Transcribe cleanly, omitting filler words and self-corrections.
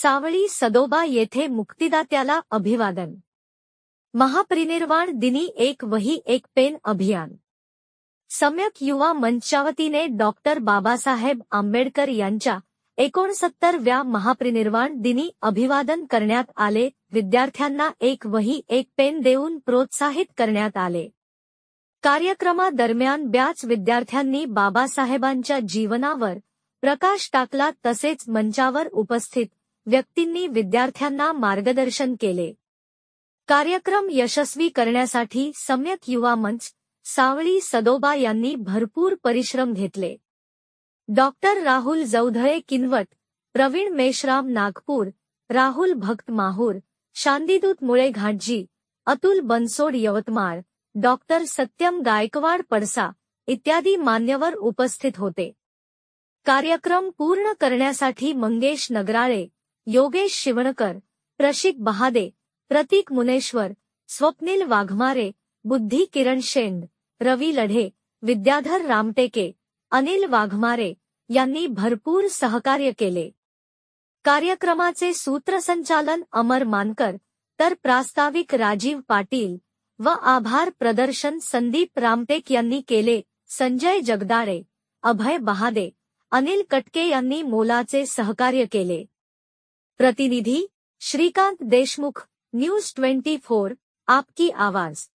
सावळी सदोबा येथे मुक्तिदात्याला अभिवादन। महापरिनिर्वाण दिनी एक वही एक पेन अभियान। सम्यक युवा मंचच्या वतीने डॉक्टर बाबासाहेब आंबेडकर यांच्या 69व्या महापरिनिर्वाण दिनी अभिवादन करण्यात आले। विद्यार्थ्यांना एक वही एक पेन देऊन प्रोत्साहित करण्यात आले। कार्यक्रमादरम्यान बऱ्याच विद्यार्थ्यांनी बाबासाहेबांच्या जीवनावर प्रकाश टाकला, तसेच मंचावर उपस्थित व्यक्तींनी विद्यार्थ्यांना मार्गदर्शन केले। कार्यक्रम यशस्वी करण्यासाठी सम्यक युवा मंच सावळी सदोबा यांनी भरपूर परिश्रम घेतले। डॉक्टर राहुल जौधळे किनवट, प्रवीण मेश्राम नागपूर, राहुल भक्त माहूर, शांतिदूत मुळे घाटजी, अतुल बनसोड यवतमाळ, डॉक्टर सत्यम गायकवाड पडसा इत्यादी मान्यवर उपस्थित होते। कार्यक्रम पूर्ण करण्यासाठी मंगेश नगराळे, योगेश शिवणकर, प्रशिक बहादे, प्रतीक मुनेश्वर, स्वप्नील वाघमारे, बुद्धी किरण शेंड, रवी लढे, विद्याधर रामटेके, अनिल वाघमारे यांनी भरपूर सहकार्य केले। कार्यक्रमाचे सूत्रसंचालन अमर मानकर, तर प्रास्ताविक राजीव पाटील व आभार प्रदर्शन संदीप रामटेक यांनी केले। संजय जगदाळे, अभय बहादे, अनिल कटके यांनी मोलाचे सहकार्य केले। प्रतिनिधी श्रीकांत देशमुख, न्यूज 24, आपकी आवाज।